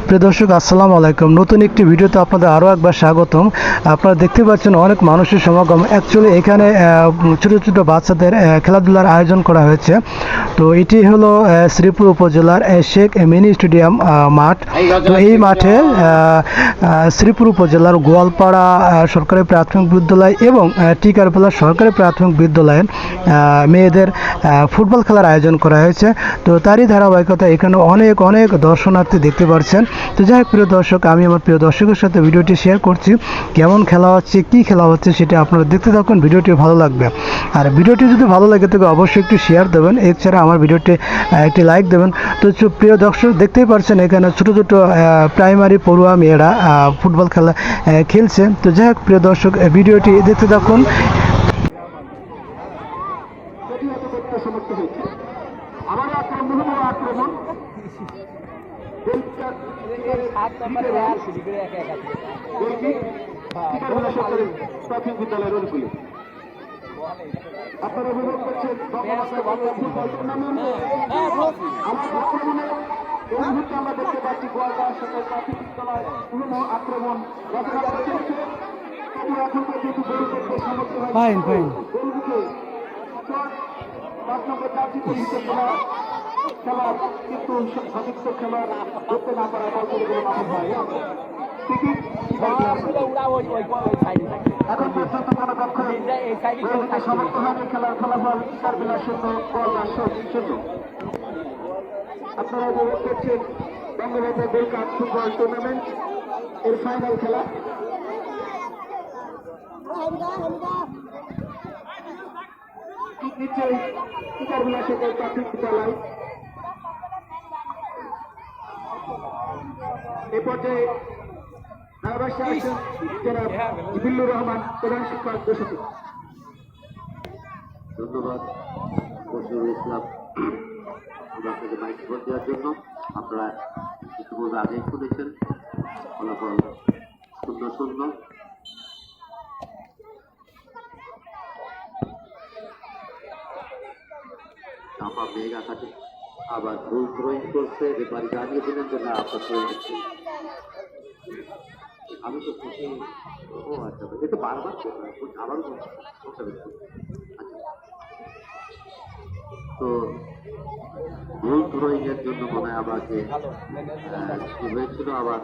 প্রিয় দর্শক, আসসালামু আলাইকুম। নতুন একটি ভিডিওতে আপনাদের আরও একবার স্বাগতম। আপনারা দেখতে পাচ্ছেন অনেক মানুষের সমাগম। অ্যাকচুয়ালি এখানে ছোটো ছোটো বাচ্চাদের খেলাধুলার আয়োজন করা হয়েছে। তো এটি হলো শ্রীপুর উপজেলার শেখ মিনি স্টেডিয়াম মাঠ। তো এই মাঠে শ্রীপুর উপজেলার গোয়ালপাড়া সরকারি প্রাথমিক বিদ্যালয় এবং টিকারপালা সরকারি প্রাথমিক বিদ্যালয়ের মেয়েদের ফুটবল খেলার আয়োজন করা হয়েছে। তো তারই ধারাবাহিকতা এখানে অনেক দর্শনার্থী দেখতে পাচ্ছেন। তো যাই হোক, প্রিয় দর্শক, আমি আমার প্রিয় দর্শকের সাথে ভিডিওটি শেয়ার করছি। কেমন খেলা হচ্ছে, কি খেলা হচ্ছে, সেটা আপনারা দেখতে থাকুন। ভিডিওটি ভালো লাগবে। আর ভিডিওটি যদি ভালো লাগে তবে অবশ্যই একটু শেয়ার দেবেন। এছাড়া আমার ভিডিওটি একটি লাইক দেবেন। তো প্রিয় দর্শক, দেখতেই পাচ্ছেন এখানে ছোটো ছোটো প্রাইমারি পড়ুয়া মেয়েরা ফুটবল খেলা খেলছে। তো যাই হোক, প্রিয় দর্শক, ভিডিওটি দেখতে থাকুন। আপনারা উপভোগ করছেন ফুটবল টুর্নামেন্টে এই মুহূর্তে আমরা দেখতে পাচ্ছি গোয়ালপাড়া সরকারি প্রাথমিক বিদ্যালয় পুরনো আক্রমণ রচনা চলছে। এখন পর্যন্ত গোল করতে সমর্থ হয়েছে গোলমুখে 5 নম্বর জার্সিতে খেলার কিন্তু সঠিক খেলার করতে না পারা বল করে গেল মাহমুদ ভাই। এখন পর্যন্ত কোনো পক্ষ সমর্থ হয়নি। খেলার ফলাফল 4-0 গোয়ালপাড়া 0। আপনারা উপভোগ করছেন Bangabandhu gold cup football tournament এর ফাইনাল খেলা। ঠিক নিচেই টিকারপালা সরকারি প্রাথমিক বিদ্যালয়। এ পর্যায়ে ধারাভাষ্যে আসেন জনাব জিবিল্লুর রহমান, প্রধান শিক্ষক গোসাতি। ধন্যবাদ বশিরুল ইসলাম আপনাকে মাইক্রোফোন দেওয়ার জন্য। আপনারা ইতিমধ্যে আগেই শুনেছেন ফলাফল 0-0। চাপা মেঘ আকাশে আবার ভুল থ্রোয়িং করছে, রেফারি জানিয়ে দিলেন যে না আপনার থ্রোয়িং হচ্ছে। আমি তো খুশি। ও আচ্ছা, এ তো বারবার আবার বলছি। আচ্ছা, তো ভুল থ্রোয়িং এর জন্য মনে হয় আমাকে হয়েছিল। আবার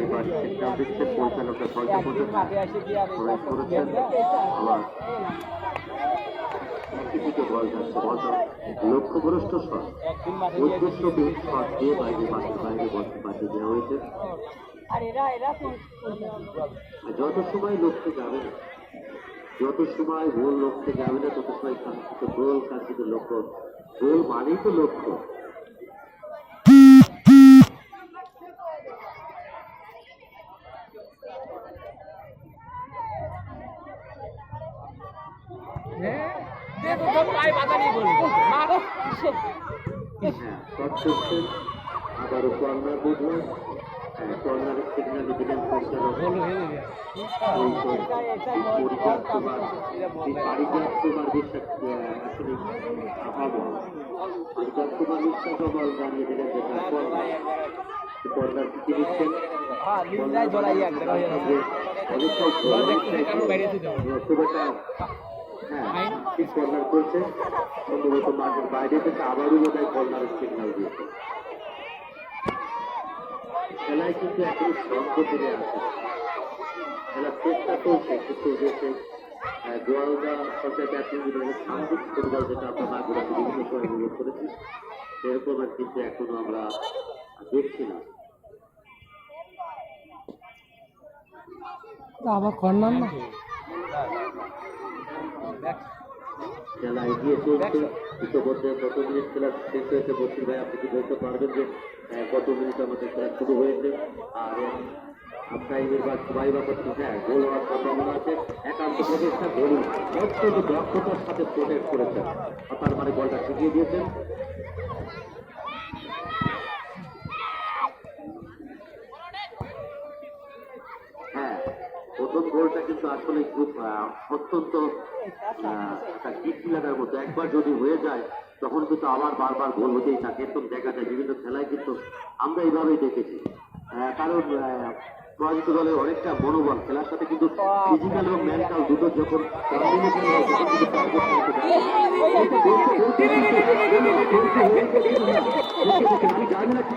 এবার সিগন্যাল দিচ্ছেন পরিচালকের পয়সা পর্যন্ত করেছেন। আবার দিকে বল যাচ্ছে, বলটা লক্ষ্যভ্রষ্ট শট, উদ্দেশ্যবিহীন শট দিয়ে বাইরে বলটি পাঠিয়ে দেওয়া হয়েছে। যত সময় লক্ষ্যে যাবে না, যত সময় গোল লক্ষ্যে যাবে না, তত সময় কাঙ্ক্ষিত গোল, কাঙ্ক্ষিত লক্ষ্য। গোল মানেই তো লক্ষ্য। আবারও কর্নার বুঝলেন, কর্নারের সিগন্যাল দিলেন পরিচালক পারিজাত কুমার বিশ্বাস। আসলে পারিজাত কুমার বিশ্বাস বল জানিয়ে দিলেন যে কর্নার দিতে দিচ্ছেন। খুব একটা ঠিক কর্নার করছে, সম্ভবত মাঠের বাইরে থেকে আবারও বোধ হয় কর্নারের সিগন্যাল দিয়েছে। খেলায় কিন্তু এখন সঙ্গ ফিরে আসে, খেলার চেষ্টা চলছে, কিন্তু হয়েছে গোয়ালদা সরকারি প্রাথমিক বিদ্যালয়ের সামাজিক ফুটবল, যেটা আমরা মাগুরাতে বিভিন্ন সময় অনুভব করেছি, সেরকম আর কিন্তু এখনো আমরা দেখছি না। আবার কর্নার না, খেলা এগিয়ে চলছে। ইতিমধ্যে কত মিনিট খেলা শেষ হয়েছে বসির ভাই, আপনি কি বলতে পারবেন যে কত মিনিট আমাদের খেলা শুরু হয়েছে? আর আপনার এবার সবাই বা করছেন, হ্যাঁ গোল হওয়ার সম্ভাবনা আছে। একান্ত প্রচেষ্টা ধরুন, অত্যন্ত দক্ষতার সাথে প্রোটেক্ট করেছেন, তার মানে বলটা শিখিয়ে দিয়েছেন। হ্যাঁ, প্রথম গোলটা কিন্তু আসলে খুব অত্যন্ত একটা কিক লাগার মতো। একবার যদি হয়ে যায় তখন কিন্তু আবার বারবার গোল হতেই থাকে। এরকম দেখা যায় বিভিন্ন খেলায়, কিন্তু আমরা এইভাবেই দেখেছি। কারণ পরাজিত দলের অনেকটা মনোবল, খেলার সাথে কিন্তু ফিজিক্যাল এবং মেন্টাল দুটো যখন combination হয়, তখন কিন্তু target করতে পারে। আমি জানি না কি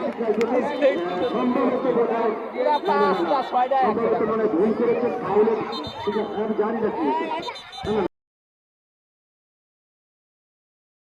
সম্ভবত বোধহয় সম্ভবত মানে ভুল করেছে, ফাউলের, ঠিক আছে, আমি জানি না কি হয়েছে।